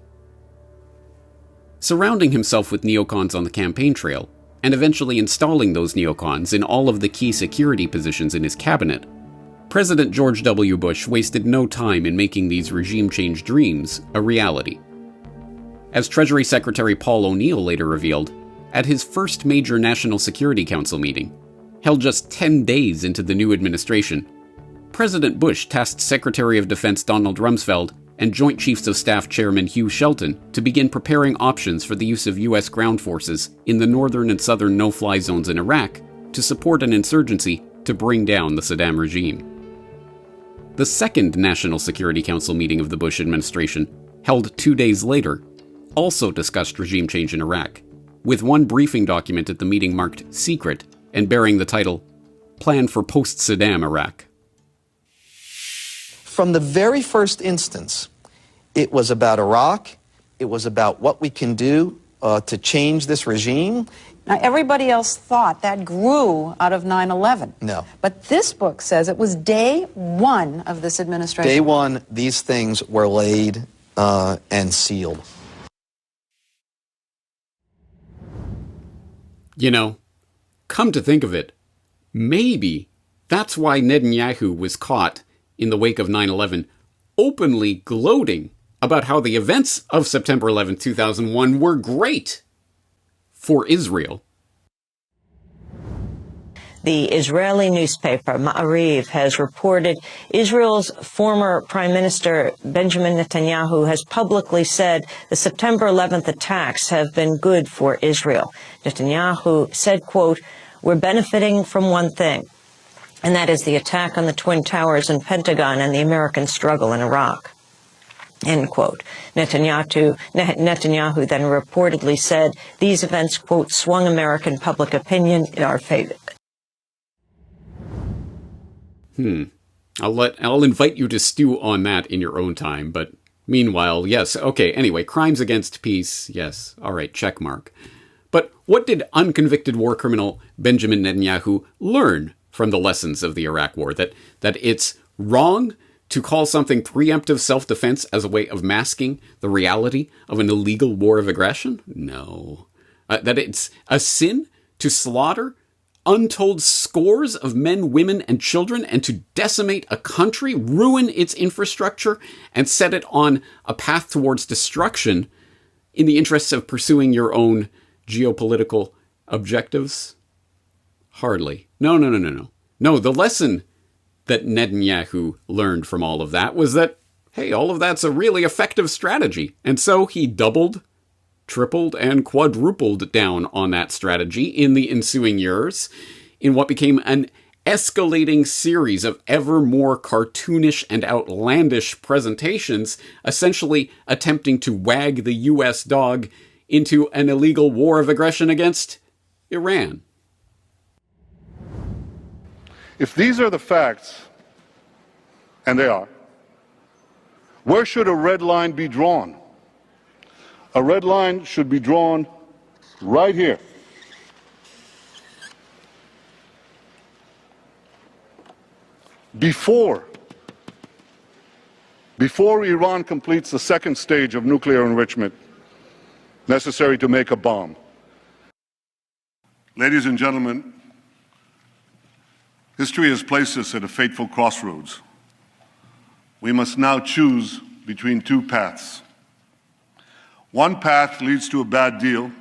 Surrounding himself with neocons on the campaign trail, and eventually installing those neocons in all of the key security positions in his cabinet, President George W. Bush wasted no time in making these regime change dreams a reality. As Treasury Secretary Paul O'Neill later revealed, at his first major National Security Council meeting, held just 10 days into the new administration, President Bush tasked Secretary of Defense Donald Rumsfeld and Joint Chiefs of Staff Chairman Hugh Shelton to begin preparing options for the use of U.S. ground forces in the northern and southern no-fly zones in Iraq to support an insurgency to bring down the Saddam regime. The second National Security Council meeting of the Bush administration, held 2 days later, also discussed regime change in Iraq, with one briefing document at the meeting marked secret and bearing the title, Plan for Post-Saddam Iraq. From the very first instance, it was about Iraq, it was about what we can do to change this regime. Now, everybody else thought that grew out of 9/11. No. But this book says it was day one of this administration. Day one, these things were laid and sealed. You know, come to think of it, maybe that's why Netanyahu was caught in the wake of 9/11 openly gloating about how the events of September 11, 2001 were great for Israel. The Israeli newspaper Ma'ariv has reported Israel's former Prime Minister Benjamin Netanyahu has publicly said the September 11th attacks have been good for Israel. Netanyahu said, quote, "We're benefiting from one thing, and that is the attack on the Twin Towers and Pentagon and the American struggle in Iraq." End quote. Netanyahu then reportedly said these events, quote, "swung American public opinion in our favor." I'll invite you to stew on that in your own time, but meanwhile, yes, okay, anyway, crimes against peace, yes, all right, check mark. But what did unconvicted war criminal Benjamin Netanyahu learn from the lessons of the Iraq War? That it's wrong to call something preemptive self-defense as a way of masking the reality of an illegal war of aggression? No. That it's a sin to slaughter untold scores of men, women, and children, and to decimate a country, ruin its infrastructure, and set it on a path towards destruction in the interests of pursuing your own geopolitical objectives? Hardly. No. No, the lesson that Netanyahu learned from all of that was that, hey, all of that's a really effective strategy. And so he doubled, tripled, and quadrupled down on that strategy in the ensuing years in what became an escalating series of ever more cartoonish and outlandish presentations, essentially attempting to wag the U.S. dog into an illegal war of aggression against Iran. If these are the facts, and they are, where should a red line be drawn? A red line should be drawn right here. Before Iran completes the second stage of nuclear enrichment necessary to make a bomb. Ladies and gentlemen, history has placed us at a fateful crossroads. We must now choose between two paths. One path leads to a bad deal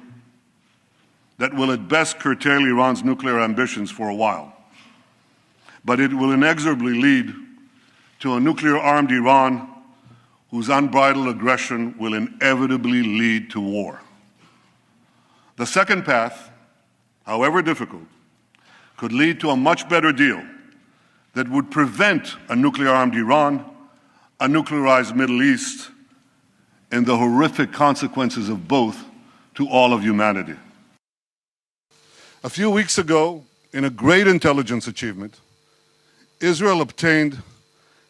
that will at best curtail Iran's nuclear ambitions for a while. But it will inexorably lead to a nuclear-armed Iran whose unbridled aggression will inevitably lead to war. The second path, however difficult, could lead to a much better deal that would prevent a nuclear-armed Iran, a nuclearized Middle East, and the horrific consequences of both to all of humanity. A few weeks ago, in a great intelligence achievement, Israel obtained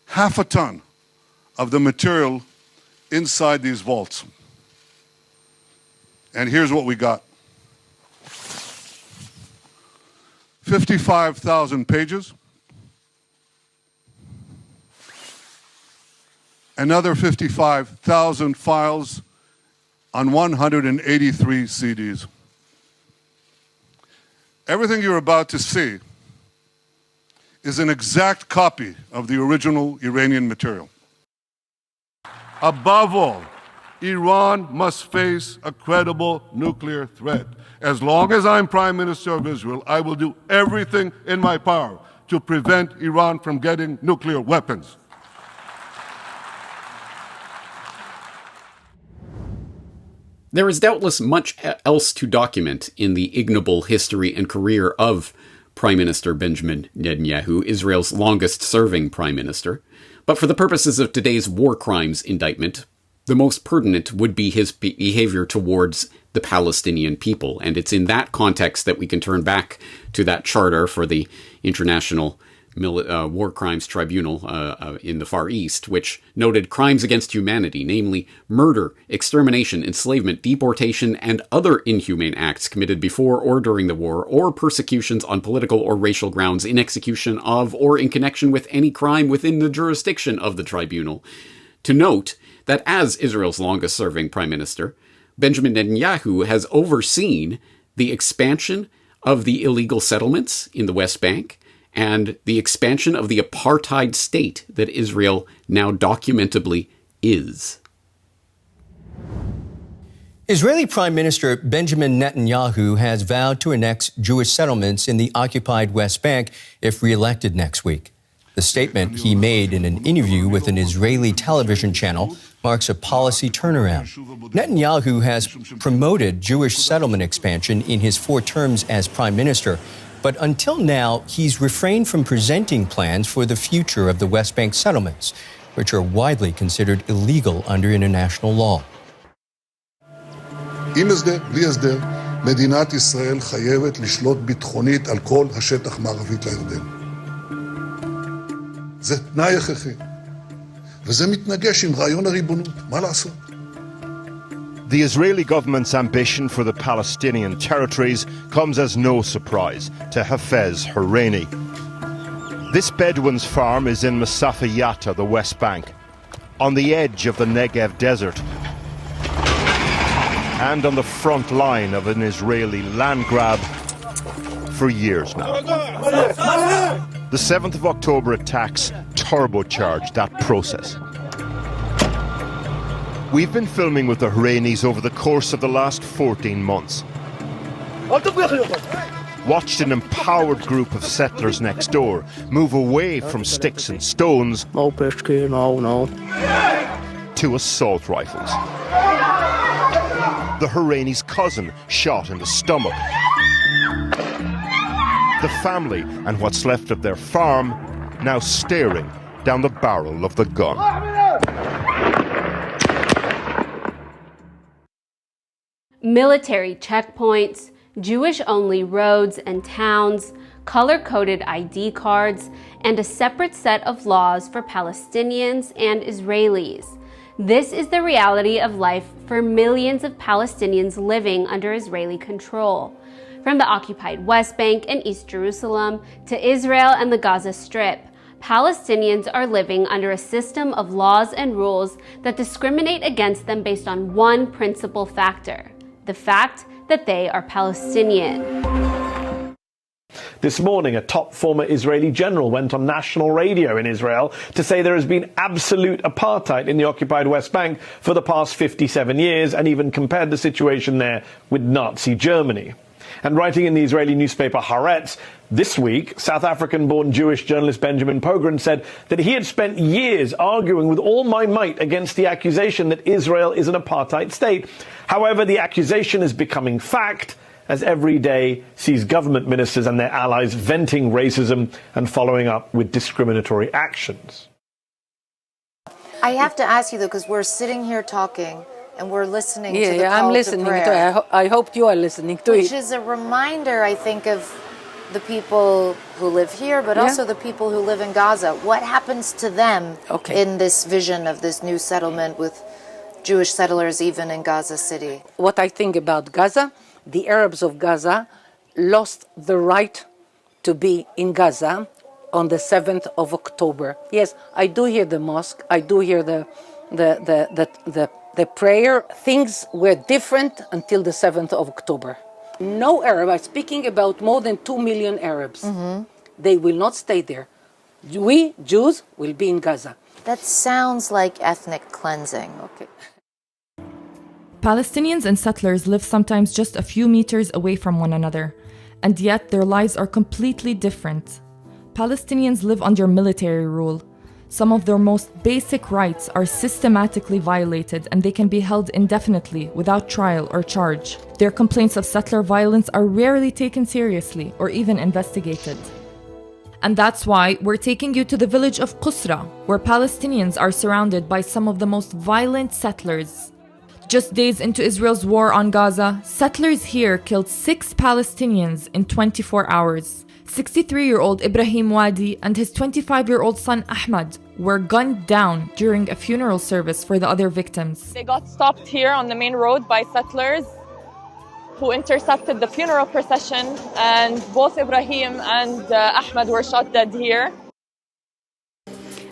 0.5 ton of the material inside these vaults. And here's what we got. 55,000 pages. Another 55,000 files on 183 CDs. Everything you're about to see is an exact copy of the original Iranian material. Above all, Iran must face a credible nuclear threat. As long as I'm Prime Minister of Israel, I will do everything in my power to prevent Iran from getting nuclear weapons. There is doubtless much else to document in the ignoble history and career of Prime Minister Benjamin Netanyahu, Israel's longest-serving prime minister. But for the purposes of today's war crimes indictment, the most pertinent would be his behavior towards the Palestinian people. And it's in that context that we can turn back to that charter for the International War Crimes Tribunal in the Far East, which noted crimes against humanity, namely murder, extermination, enslavement, deportation, and other inhumane acts committed before or during the war, or persecutions on political or racial grounds in execution of or in connection with any crime within the jurisdiction of the tribunal. To note that as Israel's longest-serving prime minister, Benjamin Netanyahu has overseen the expansion of the illegal settlements in the West Bank and the expansion of the apartheid state that Israel now documentably is. Israeli Prime Minister Benjamin Netanyahu has vowed to annex Jewish settlements in the occupied West Bank if re-elected next week. The statement he made in an interview with an Israeli television channel marks a policy turnaround. Netanyahu has promoted Jewish settlement expansion in his 4 terms as prime minister, but until now, he's refrained from presenting plans for the future of the West Bank settlements, which are widely considered illegal under international law. עם הסדר, בלי הסדר, מדינת ישראל חייבת לשלוט ביטחונית על כל השטח מערבית לירדן. זה תנאי הכרחי. וזה מתנגש עם רעיון הריבונות. מה לעשות? The Israeli government's ambition for the Palestinian territories comes as no surprise to Hafez Harani. This Bedouin's farm is in Masafa Yatta, the West Bank, on the edge of the Negev desert, and on the front line of an Israeli land grab for years now. The 7th of October attacks turbocharged that process. We've been filming with the Haranis over the course of the last 14 months. watched an empowered group of settlers next door move away from sticks and stones to assault rifles. The Harani's cousin shot in the stomach. The family and what's left of their farm now staring down the barrel of the gun. Military checkpoints, Jewish-only roads and towns, color-coded ID cards, and a separate set of laws for Palestinians and Israelis. This is the reality of life for millions of Palestinians living under Israeli control. From the occupied West Bank and East Jerusalem to Israel and the Gaza Strip, Palestinians are living under a system of laws and rules that discriminate against them based on one principal factor: the fact that they are Palestinian. This morning, a top former Israeli general went on national radio in Israel to say there has been absolute apartheid in the occupied West Bank for the past 57 years, and even compared the situation there with Nazi Germany. And writing in the Israeli newspaper Haaretz this week, South African-born Jewish journalist Benjamin Pogren said that he had spent years arguing with all my might against the accusation that Israel is an apartheid state. However, the accusation is becoming fact, as every day sees government ministers and their allies venting racism and following up with discriminatory actions. I have to ask you, though, because we're sitting here talking and we're listening to the call I'm listening to prayer, to it. I hope you are listening to which it. is a reminder, I think, of the people who live here, but also the people who live in Gaza. What happens to them in this vision of this new settlement with Jewish settlers even in Gaza City? What I think about Gaza, the Arabs of Gaza lost the right to be in Gaza on the 7th of October. Yes, I do hear the mosque, I do hear the prayer. Things were different until the 7th of October. No Arab, I'm speaking about more than 2 million Arabs. They will not stay there. We, Jews, will be in Gaza. That sounds like ethnic cleansing. Okay. Palestinians and settlers live sometimes just a few meters away from one another, and yet their lives are completely different. Palestinians live under military rule. Some of their most basic rights are systematically violated, and they can be held indefinitely without trial or charge. Their complaints of settler violence are rarely taken seriously or even investigated. And that's why we're taking you to the village of Qusra, where Palestinians are surrounded by some of the most violent settlers. Just days into Israel's war on Gaza, settlers here killed 6 Palestinians in 24 hours. 63-year-old Ibrahim Wadi and his 25-year-old son Ahmad were gunned down during a funeral service for the other victims. They got stopped here on the main road by settlers who intercepted the funeral procession, and both Ibrahim and Ahmad were shot dead here.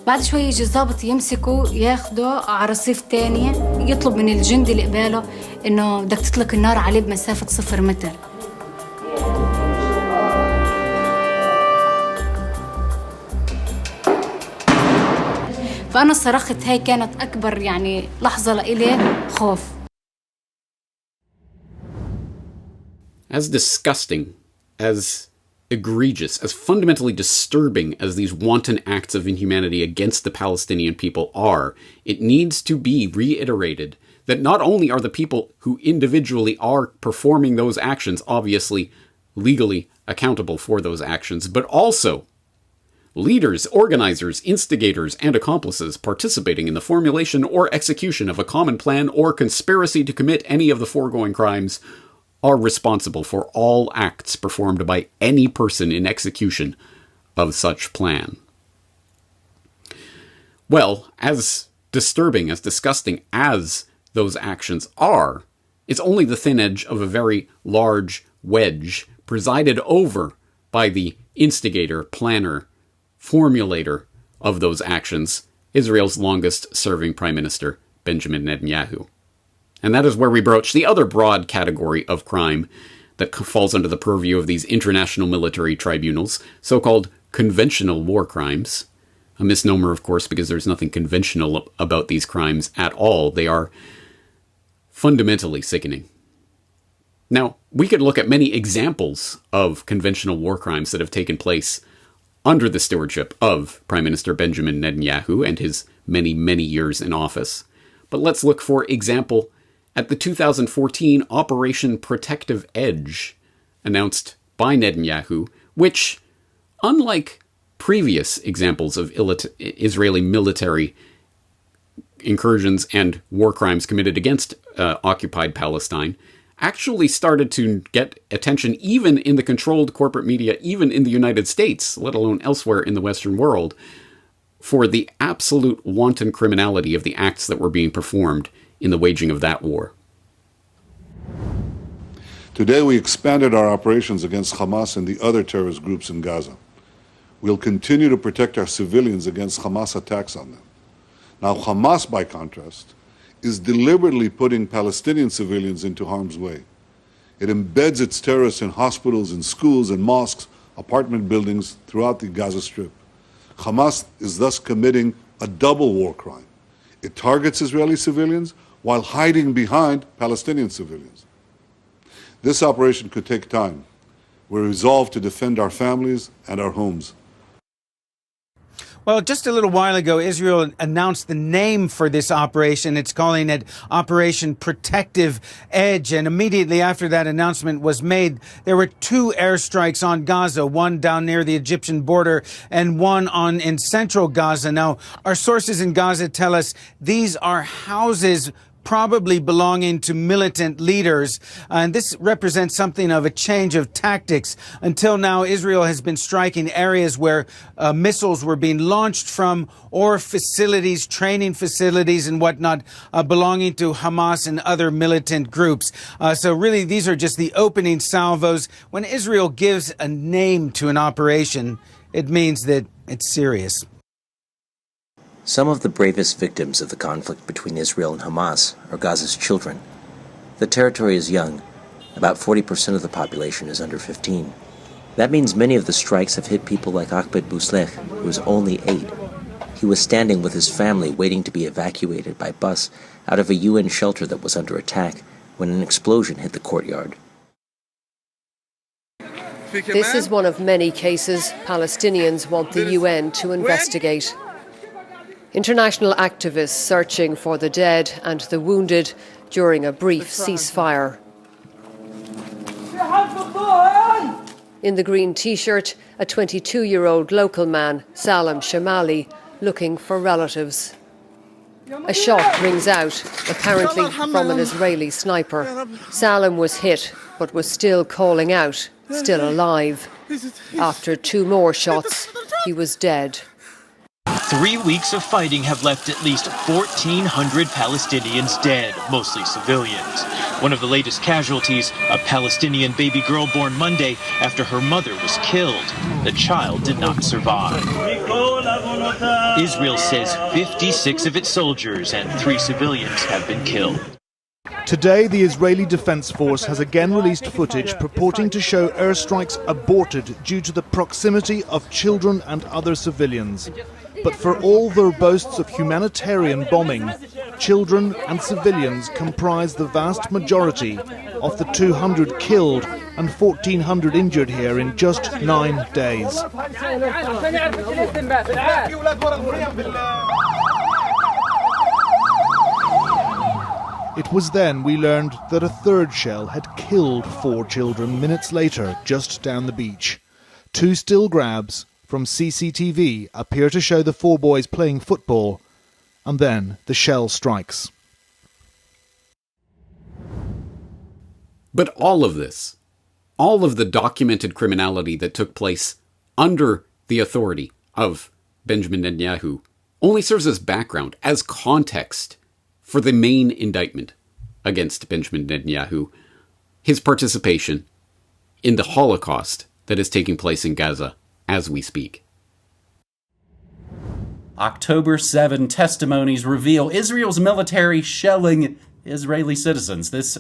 بعد شوي يجي الضابط يمسكه ياخده على رصيف تاني، يطلب من الجندي اللي قباله انه بدك تطلق النار عليه بمسافة 0 متر. فأنا صرخت، هاي كانت أكبر يعني لحظة لإلي خوف. As disgusting, as egregious, as fundamentally disturbing as these wanton acts of inhumanity against the Palestinian people are, it needs to be reiterated that not only are the people who individually are performing those actions obviously legally accountable for those actions, but also leaders, organizers, instigators, and accomplices participating in the formulation or execution of a common plan or conspiracy to commit any of the foregoing crimes are responsible for all acts performed by any person in execution of such plan. Well, as disturbing, as disgusting as those actions are, it's only the thin edge of a very large wedge presided over by the instigator, planner, formulator of those actions, Israel's longest-serving Prime Minister, Benjamin Netanyahu. And that is where we broach the other broad category of crime that falls under the purview of these international military tribunals, so-called conventional war crimes. A misnomer, of course, because there's nothing conventional about these crimes at all. They are fundamentally sickening. Now, we could look at many examples of conventional war crimes that have taken place under the stewardship of Prime Minister Benjamin Netanyahu and his many, many years in office. But let's look, for example, at the 2014 Operation Protective Edge, announced by Netanyahu, which, unlike previous examples of Israeli military incursions and war crimes committed against occupied Palestine, actually started to get attention even in the controlled corporate media, even in the United States, let alone elsewhere in the Western world, for the absolute wanton criminality of the acts that were being performed in the waging of that war. Today we expanded our operations against Hamas and the other terrorist groups in Gaza. We'll continue to protect our civilians against Hamas attacks on them. Now, Hamas, by contrast, is deliberately putting Palestinian civilians into harm's way. It embeds its terrorists in hospitals, in schools, in mosques, apartment buildings throughout the Gaza Strip. Hamas is thus committing a double war crime. It targets Israeli civilians while hiding behind Palestinian civilians. This operation could take time. We're resolved to defend our families and our homes. Well, just a little while ago, Israel announced the name for this operation. It's calling it Operation Protective Edge. And immediately after that announcement was made, there were 2 airstrikes on Gaza, one down near the Egyptian border and one in central Gaza. Now, our sources in Gaza tell us these are houses probably belonging to militant leaders. And this represents something of a change of tactics. Until now, Israel has been striking areas where missiles were being launched from, or facilities, training facilities and whatnot, belonging to Hamas and other militant groups. So really, these are just the opening salvos. When Israel gives a name to an operation, it means that it's serious. Some of the bravest victims of the conflict between Israel and Hamas are Gaza's children. The territory is young. About 40% of the population is under 15. That means many of the strikes have hit people like Ahmed Bouslech, who was only 8. He was standing with his family waiting to be evacuated by bus out of a UN shelter that was under attack when an explosion hit the courtyard. This is one of many cases Palestinians want the UN to investigate. International activists searching for the dead and the wounded during a brief ceasefire. In the green T-shirt, a 22-year-old local man, Salam Shamali, looking for relatives. A shot rings out, apparently from an Israeli sniper. Salam was hit, but was still calling out, still alive. After 2 more shots, he was dead. 3 weeks of fighting have left at least 1,400 Palestinians dead, mostly civilians. One of the latest casualties, a Palestinian baby girl born Monday after her mother was killed. The child did not survive. Israel says 56 of its soldiers and 3 civilians have been killed. Today, the Israeli Defense Force has again released footage purporting to show airstrikes aborted due to the proximity of children and other civilians. But for all their boasts of humanitarian bombing, children and civilians comprise the vast majority of the 200 killed and 1,400 injured here in just 9 days. It was then we learned that a third shell had killed 4 children minutes later, just down the beach. 2 still grabs from CCTV appear to show the 4 boys playing football, and then the shell strikes. But all of this, all of the documented criminality that took place under the authority of Benjamin Netanyahu, only serves as background, as context for the main indictment against Benjamin Netanyahu, his participation in the Holocaust that is taking place in Gaza as we speak. October 7 testimonies reveal Israel's military shelling Israeli citizens. This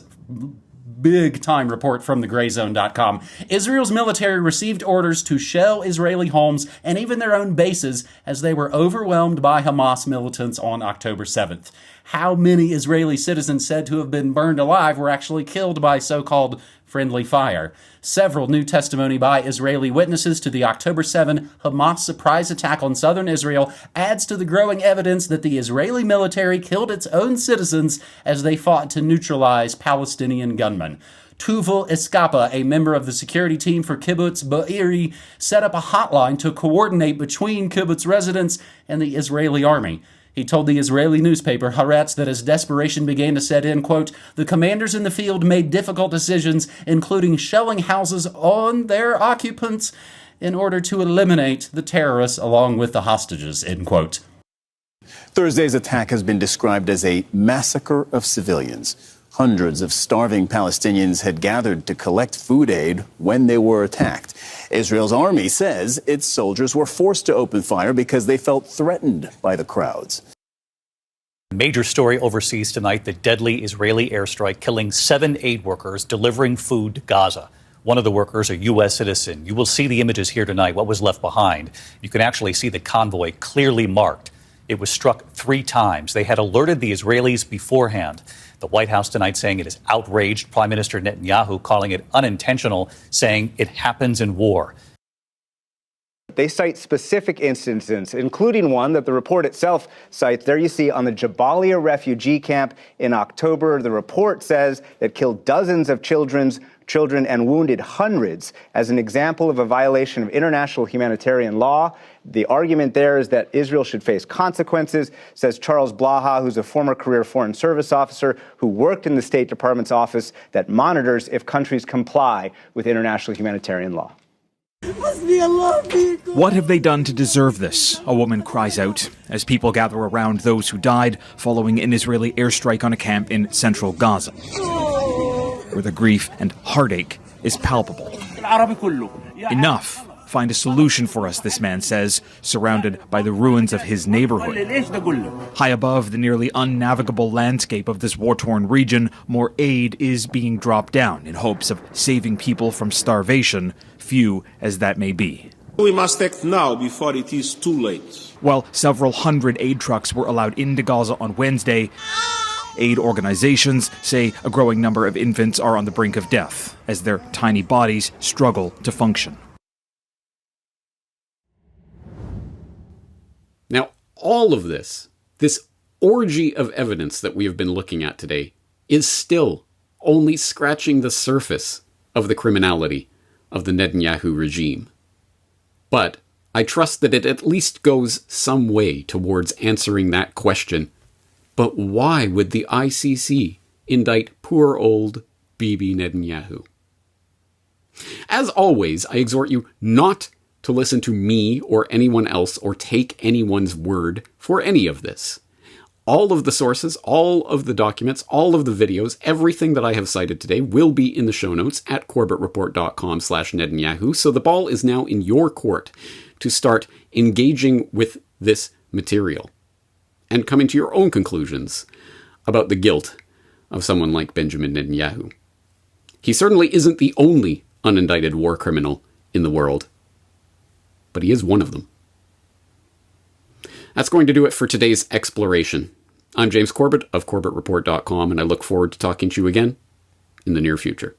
big-time report from thegrayzone.com. Israel's military received orders to shell Israeli homes and even their own bases as they were overwhelmed by Hamas militants on October 7th. How many Israeli citizens said to have been burned alive were actually killed by so-called friendly fire? Several new testimony by Israeli witnesses to the October 7 Hamas surprise attack on southern Israel adds to the growing evidence that the Israeli military killed its own citizens as they fought to neutralize Palestinian gunmen. Tuval Eskapa, a member of the security team for Kibbutz Be'eri, set up a hotline to coordinate between kibbutz residents and the Israeli army. He told the Israeli newspaper Haaretz that as desperation began to set in, quote, the commanders in the field made difficult decisions, including shelling houses on their occupants in order to eliminate the terrorists along with the hostages, end quote. Thursday's attack has been described as a massacre of civilians. Hundreds of starving Palestinians had gathered to collect food aid when they were attacked. Israel's army says its soldiers were forced to open fire because they felt threatened by the crowds. Major story overseas tonight, the deadly Israeli airstrike killing 7 aid workers delivering food to Gaza. One of the workers, a U.S. citizen. You will see the images here tonight, what was left behind. You can actually see the convoy clearly marked. It was struck 3 times. They had alerted the Israelis beforehand. The White House tonight saying it is outraged. Prime Minister Netanyahu calling it unintentional, saying it happens in war. They cite specific instances, including one that the report itself cites. There you see on the Jabalia refugee camp in October. The report says that killed dozens of children and wounded hundreds as an example of a violation of international humanitarian law. The argument there is that Israel should face consequences, says Charles Blaha, who's a former career Foreign Service officer who worked in the State Department's office that monitors if countries comply with international humanitarian law. What have they done to deserve this? A woman cries out as people gather around those who died following an Israeli airstrike on a camp in central Gaza, where the grief and heartache is palpable. Enough. Find a solution for us, this man says, surrounded by the ruins of his neighborhood. High above the nearly unnavigable landscape of this war-torn region, more aid is being dropped down in hopes of saving people from starvation, few as that may be. We must act now before it is too late. While several hundred aid trucks were allowed into Gaza on Wednesday, aid organizations say a growing number of infants are on the brink of death as their tiny bodies struggle to function. Now, all of this orgy of evidence that we have been looking at today, is still only scratching the surface of the criminality of the Netanyahu regime. But I trust that it at least goes some way towards answering that question. But why would the ICC indict poor old Bibi Netanyahu? As always, I exhort you not to listen to me or anyone else or take anyone's word for any of this. All of the sources, all of the documents, all of the videos, everything that I have cited today will be in the show notes at corbettreport.com/Netanyahu. So the ball is now in your court to start engaging with this material and coming to your own conclusions about the guilt of someone like Benjamin Netanyahu. He certainly isn't the only unindicted war criminal in the world, but he is one of them. That's going to do it for today's exploration. I'm James Corbett of CorbettReport.com, and I look forward to talking to you again in the near future.